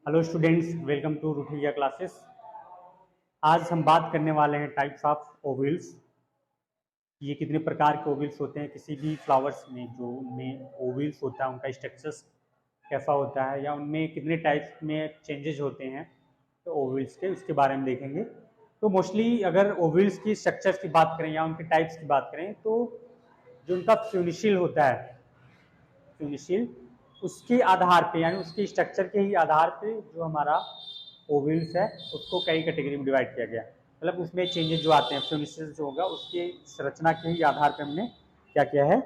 Hello students, welcome to Ruthaiya classes. आज हम बात करने वाले हैं टाइप्स ऑफ ओविल्स। ये कितने प्रकार के ओविल्स होते हैं किसी भी फ्लावर्स में, जो उनमें ओविल्स होता है उनका स्ट्रक्चर्स कैसा होता है, या उनमें कितने टाइप्स में चेंजेस होते हैं तो ओविल्स के, उसके बारे में देखेंगे। तो मोस्टली अगर ओविल्स की स्ट्रक्चर्स की बात करें या उनके टाइप्स की बात करें, तो जो उनका फ्यूनिशिल होता है, फ्यूनिशिल, उसके आधार पे यानी उसके स्ट्रक्चर के ही आधार पे जो हमारा ओविल्स है उसको कई कैटेगरी में डिवाइड किया गया। मतलब उसमें चेंजेस जो आते हैं, फ्यूनिशिल जो होगा उसके संरचना के ही आधार पे हमने क्या किया है।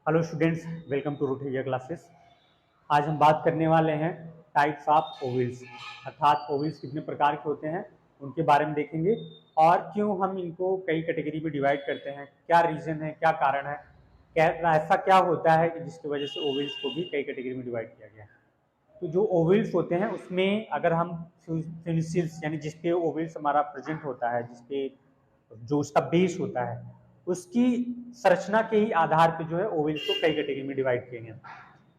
Hello students, welcome to Ruthaiya classes. आज हम बात करने वाले हैं टाइप्स ऑफ ओविल्स, अर्थात ओविल्स कितने प्रकार के होते हैं उनके बारे में देखेंगे, और क्यों हम इनको कई कैटेगरी में डिवाइड करते हैं, क्या रीजन है, क्या कारण है, क्या ऐसा क्या होता है कि जिसकी वजह से ओविल्स को भी कई कैटेगरी में डिवाइड किया गया है। तो जो ओविल्स होते हैं उसमें अगर हम फ्यूनिसिल्स यानी जिसपे ओविल्स हमारा प्रेजेंट होता है, जिसपे जो उसका बेस होता है, उसकी संरचना के ही आधार पे जो है ओविल्स को कई कैटेगरी में डिवाइड किए गए।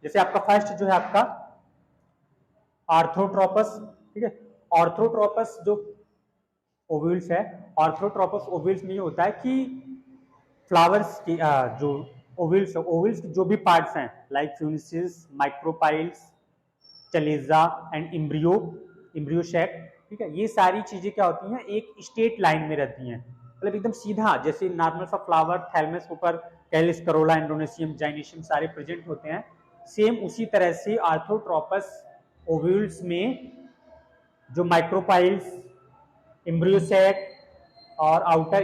जैसे आपका फर्स्ट जो है आपका आर्थ्रोट्रोपस, ठीक है। आर्थ्रोट्रोपस जो ओव्यूल्स है, आर्थ्रोट्रोपस ओव्यूल्स में ये होता है कि फ्लावर्स की जो ओव्यूल्स के जो भी पार्ट्स हैं, like funicles, micropyles, chalaza and embryo sac, ठीक है, ये सारी चीजें क्या होती हैं, एक स्ट्रेट लाइन में रहती हैं, मतलब एकदम सीधा, जैसे नॉर्मल सा फ्लावर थैलमस ऊपर कैलिस, करोला, इंडोनेशियम, जाइनेशियम सारे प्रेजेंट होते हैं, सेम उसी तरह से आर्थ्रोट्रोपस ओव्यूल्स में जो माइक्रोपाइल्स, एम्ब्रियोसैक और आउटर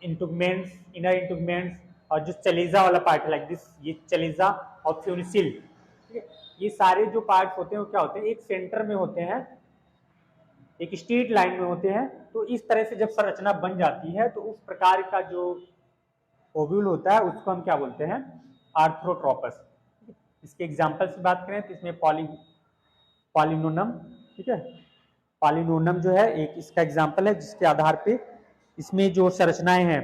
इंटुगमेंट्स, इनर इंटुगमेंट्स, और जो चलेजा वाला पार्ट है लाइक दिस, ये चलेजा और फ्यूनिसिल, ठीक है, ये सारे जो पार्ट्स होते हैं वो क्या होते हैं, एक सेंटर में होते हैं, एक स्ट्रेट लाइन में होते हैं। तो इस तरह से जब संरचना बन जाती है तो उस प्रकार का जो ओव्यूल होता है उसको हम क्या बोलते हैं, आर्थ्रोट्रोपस। इसके एग्जाम्पल से बात करें तो इसमें पॉलिनोनम, ठीक है, पॉलिनोनम जो है एक इसका एग्जाम्पल है, जिसके आधार पे इसमें जो संरचनाएं हैं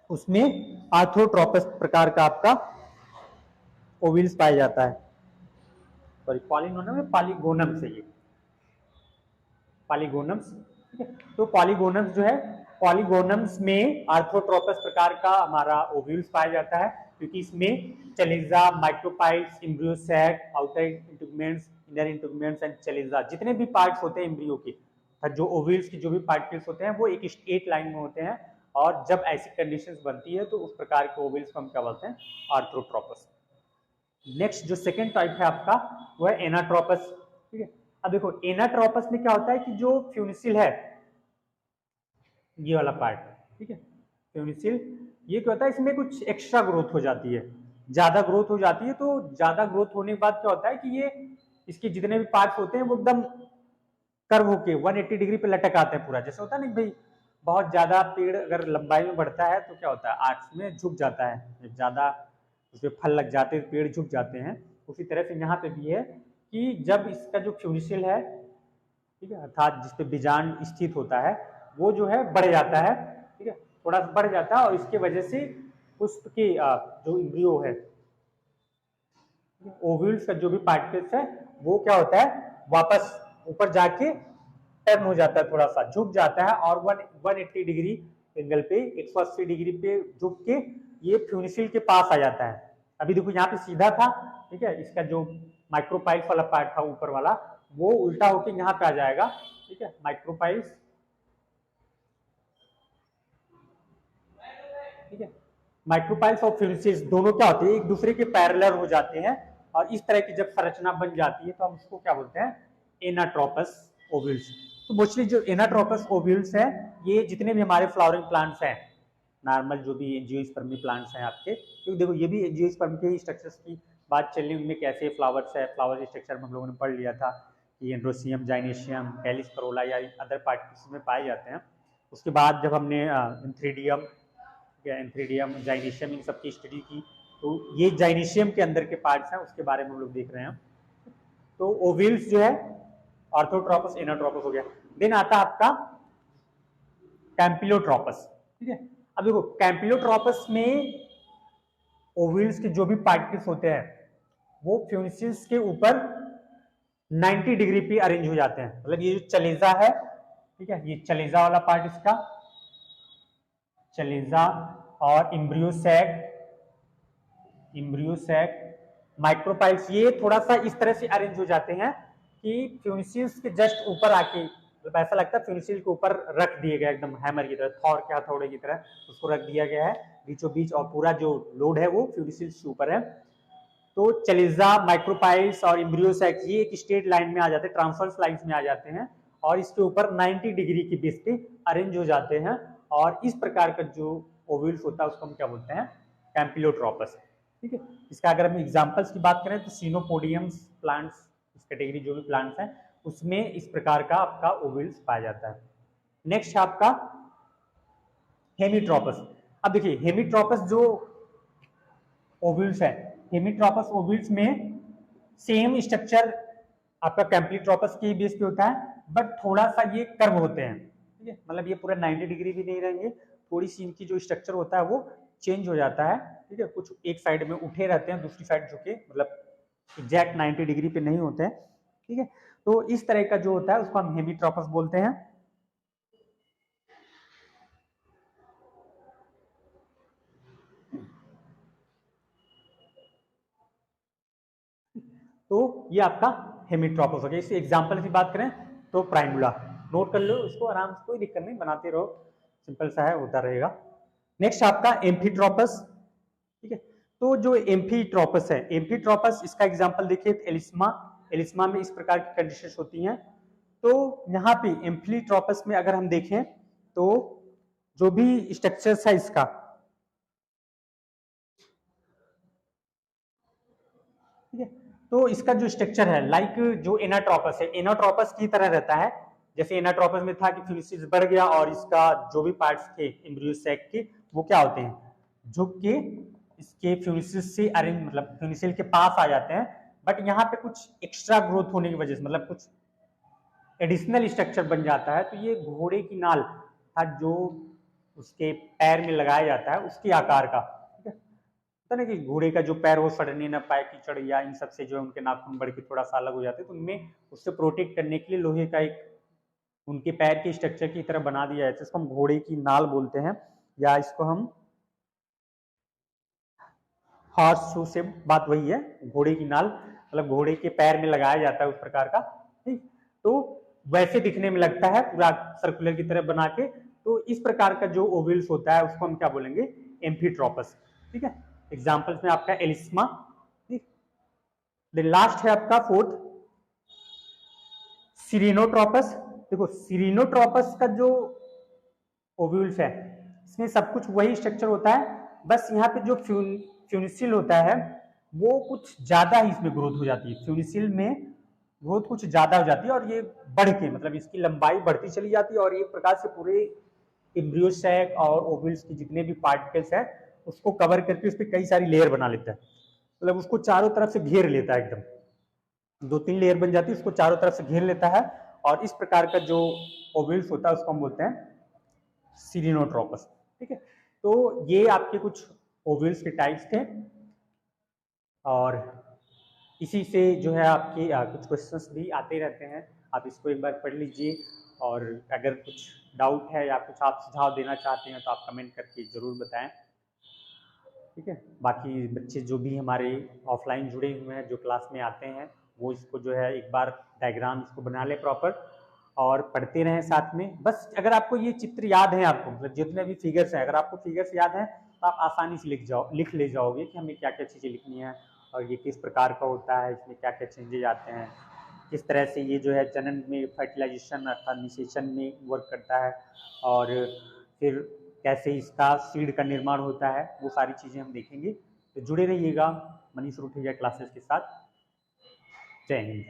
उसमें आर्थ्रोट्रोपस प्रकार का आपका ओविल्स पाया जाता है। सॉरी, पॉलिनोनम है, पॉलीगोनम से, ये पॉलीगोनम्स, ठीक है। तो पॉलीगोनम्स जो है, पॉलीगोनम्स में आर्थ्रोट्रोपस प्रकार का हमारा ओव्यूल्स पाया जाता है, क्योंकि इसमें chalaza, micropyles, embryo sac, outer integuments, inner integuments and chalaza, जितने भी पार्ट्स होते हैं एम्ब्रियो के, जो ओव्यूल्स की जो भी पार्टिकल्स होते हैं वो एक स्ट्रेट लाइन में होते हैं, और जब ऐसी कंडीशंस बनती है तो उस प्रकार के ओव्यूल्स को हम क्या बोलते हैं, आर्थ्रोट्रोपस। नेक्स्ट जो सेकेंड टाइप है आपका वो है एनाट्रोपस, ठीक है। अब देखो एनाट्रोपस में क्या होता है कि जो फ्यूनिसिल है, ये वाला पार्ट, ठीक है, फ्यूनिसिल, ये क्या होता है, इसमें कुछ एक्स्ट्रा ग्रोथ हो जाती है, ज्यादा ग्रोथ हो जाती है। तो ज्यादा ग्रोथ होने के बाद क्या होता है कि ये इसके जितने भी पार्ट्स होते हैं वो एकदम कर्व होके 180 डिग्री पे लटक आते हैं पूरा, जैसे होता है ना भाई, बहुत ज्यादा पेड़ अगर लंबाई में बढ़ता है तो क्या होता है, आर्ट्स में झुक जाता है, जब ज्यादा उसमें फल लग जाते हैं पेड़ झुक जाते हैं। उसी तरह से यहाँ पे भी है कि जब इसका जो फ्यूनिशिल है, ठीक है, अर्थात जिसपे बीजांड स्थित होता है, वो जो है बढ़ जाता है, ठीक है, थोड़ा सा बढ़ जाता है, और इसके वजह से पुष्प की जो इम्ब्रियो है, ओव्यूल्स का जो भी पार्टिकल्स है वो क्या होता है, वापस ऊपर जाके टर्न हो जाता है, थोड़ा सा झुक जाता है, और 180 डिग्री एंगल पे, 180 डिग्री पे झुक के ये फ्यूनिसिल के पास आ जाता है। अभी देखो यहाँ पे सीधा था, ठीक है, इसका जो माइक्रोपाइल्स वाला पार्ट था ऊपर वाला, वो उल्टा होके यहाँ पे आ जाएगा, ठीक है, माइक्रोपाइल्स, ठीक है, माइक्रोपाइल्स और फ्यूनिसिल्स दोनों क्या होते हैं, एक दूसरे के पैरेलल हो जाते हैं, और इस तरह की जब संरचना बन जाती है तो हम उसको क्या बोलते हैं, एनाट्रोपस ओव्यूल्स। तो मोस्टली जो एनाट्रोपस ओव्यूल्स है, ये जितने भी हमारे फ्लावरिंग प्लांट्स हैं, नॉर्मल जो भी एंजियोस्पर्मी प्लांट्स हैं आपके, क्योंकि देखो ये भी एंजियोस्पर्म के स्ट्रक्चर्स की बात चल रही, उनमें कैसे फ्लावर्स है, फ्लावर स्ट्रक्चर में हम लोगों ने पढ़ लिया था कि एंड्रोसियम, जाइनेशियम, कैलिस, करोला या अदर पार्टिकल्स में पाए जाते हैं। उसके बाद जब हमने एंथ्रीडियम, एंथ्रीडियम, जाइनेशियम, इन सब की स्टडी की, तो ये जाइनेशियम के अंदर के पार्ट्स हैं, उसके बारे में हम लोग देख रहे हैं। तो ओविल्स जो है ऑर्थोट्रोपस, एनाट्रोपस हो गया। देन आता है आपका कैम्पिलोट्रोपस, ठीक है। अब देखो कैम्पिलोट्रोपस में ओव्यूल्स के जो भी पार्टिकल्स होते हैं वो फ्यूनिसिल्स के ऊपर 90 डिग्री पे अरेंज हो जाते हैं। मतलब ये जो चलेजा है, ठीक है, ये चलेजा वाला पार्ट इसका, चलेजा और इम्ब्रियोसैक माइक्रोपाइल्स, ये थोड़ा सा इस तरह से अरेंज हो जाते हैं कि फ्यूनिसिल्स के जस्ट ऊपर आके, मतलब ऐसा लगता है फ्यूनिसिल के ऊपर रख दिए गए, एकदम हैमर की तरह, थॉर के हथौड़े की तरह उसको रख दिया गया है बीचों बीच, और पूरा जो लोड है वो फ्यूनिसिल्स के ऊपर है। तो चलेजा, माइक्रोपाइल्स और इम्ब्रियोसैक ये एक स्ट्रेट लाइन में आ जाते हैं, ट्रांसवर्स लाइंस में आ जाते हैं और इसके ऊपर 90 डिग्री की बेस पे अरेंज हो जाते हैं। और इस प्रकार का जो ओव्यूल्स होता है उसको हम क्या बोलते हैं, कैम्पिलोट्रोपस। ठीक है, इसका अगर हम एग्जांपल्स की बात करें तो सिनोपोडियम्स प्लांट्स, इस कैटेगरी जो भी प्लांट्स हैं उसमें इस प्रकार का आपका ओव्यूल्स पाया जाता है। नेक्स्ट है आपका हेमिट्रोपस। अब देखिए हेमिट्रोपस जो ओव्यूल्स है, हेमिट्रोपस ओव्यूल्स में सेम स्ट्रक्चर आपका कैम्पिलोट्रोपस की बेस पे होता है, बट थोड़ा सा ये कर्व होते हैं। ठीक है, मतलब ये पूरा 90 डिग्री भी नहीं रहेंगे, थोड़ी सी इनकी जो स्ट्रक्चर होता है वो चेंज हो जाता है। ठीक है, कुछ एक साइड में उठे रहते हैं, दूसरी साइड झुके, मतलब एग्जैक्ट 90 डिग्री पे नहीं होते हैं। ठीक है, तो इस तरह का जो होता है उसको हम हेमिट्रोपस बोलते हैं। तो ये आपका हेमिट्रोपस हो गया। इस एग्जांपल की बात करें तो प्राइमुला, नोट कर लो इसको आराम से, कोई दिक्कत नहीं, बनाते रहो, सिंपल सा है, होता रहेगा। नेक्स्ट आपका एम्फीट्रोपस। ठीक है, तो जो एम्फीट्रोपस है, एम्फीट्रोपस इसका एग्जांपल देखिए एलिस्मा, एलिस्मा में इस प्रकार की कंडीशंस होती हैं। तो यहाँ पे एम्फीट्रोपस में अगर हम देखें तो जो भी स्ट्रक्चर्स है इसका, ठीक है, तो इसका जो स्ट्रक्चर है लाइक जो एनाट्रोपस है, एनाट्रोपस की तरह रहता है। जैसे एनाट्रोपस में था कि फ्यूनिसिस बढ़ गया और इसका जो भी पार्ट्स थे एम्ब्रियोसैक के वो क्या होते हैं, झुक के इसके फ्यूनिसिस से अरेंज, मतलब फ्यूनिसिल के पास आ जाते हैं। बट यहाँ पे कुछ एक्स्ट्रा ग्रोथ होने की वजह से, मतलब कुछ एडिशनल स्ट्रक्चर बन जाता है। तो ये घोड़े की नाल था जो उसके पैर में लगाया जाता है, उसके आकार का। ठीक है, पता ना कि घोड़े का जो पैर वो सड़ने ना पाए कीचड़ या इन सब से, जो उनके नाखून बढ़ के थोड़ा सा अलग हो जाते हैं, तो उनमें उससे प्रोटेक्ट करने के लिए लोहे का एक उनके पैर के स्ट्रक्चर की तरह बना दिया जाता है। इसको हम घोड़े की नाल बोलते हैं, या इसको हम हॉर्स शू से, बात वही है, घोड़े की नाल मतलब घोड़े के पैर में लगाया जाता है उस प्रकार का। ठीक, तो वैसे दिखने में लगता है पूरा सर्कुलर की तरह बना के। तो इस प्रकार का जो ओवल्स होता है उसको हम क्या बोलेंगे, एम्फीट्रोपस। ठीक है, एग्जांपल्स में आपका एलिस्मा। ठीक, लास्ट है आपका फोर्थ सिरिनोट्रोपस। देखो सिरिनोट्रोपस का जो ओव्यूल्स है इसमें सब कुछ वही स्ट्रक्चर होता है, बस यहाँ पे जो फ्यूनिसिल होता है वो कुछ ज्यादा ही इसमें ग्रोथ हो जाती है, फ्यूनिसिल में ग्रोथ कुछ ज्यादा हो जाती है और ये बढ़ के, मतलब इसकी लंबाई बढ़ती चली जाती है और एक प्रकार से पूरे एम्ब्रियोसैक और ओव्यूल्स के जितने भी पार्टिकल्स है उसको कवर करके उस पर कई सारी लेयर बना लेता है, मतलब उसको चारों तरफ से घेर लेता है, एकदम 2-3 लेयर बन जाती है, उसको चारों तरफ से घेर लेता है। और इस प्रकार का जो ओव्यूल्स होता है उसको हम बोलते हैं सिरिनोट्रोपस। ठीक है, तो ये आपके कुछ ओव्यूल्स के टाइप्स थे और इसी से जो है आपके कुछ क्वेश्चंस भी आते रहते हैं, आप इसको एक बार पढ़ लीजिए और अगर कुछ डाउट है या कुछ आप सुझाव देना चाहते हैं तो आप कमेंट करके ज़रूर बताएं। ठीक है, बाकी बच्चे जो भी हमारे ऑफलाइन जुड़े हुए हैं जो क्लास में आते हैं वो इसको जो है एक बार डायग्राम इसको बना ले प्रॉपर और पढ़ते रहें साथ में। बस अगर आपको ये चित्र याद है, आपको मतलब जितने भी फिगर्स हैं अगर आपको फिगर्स याद हैं तो आप आसानी से लिख ले जाओगे कि हमें क्या क्या चीज़ें लिखनी है और ये किस प्रकार का होता है, इसमें क्या क्या चेंजेज आते हैं, किस तरह से ये जो है जनन में फर्टिलाइजेशन अर्थात निषेचन में वर्क करता है और फिर कैसे इसका सीड का निर्माण होता है, वो सारी चीज़ें हम देखेंगे। तो जुड़े रहिएगा मनीष रूठिया क्लासेस के साथ। जय हिंद।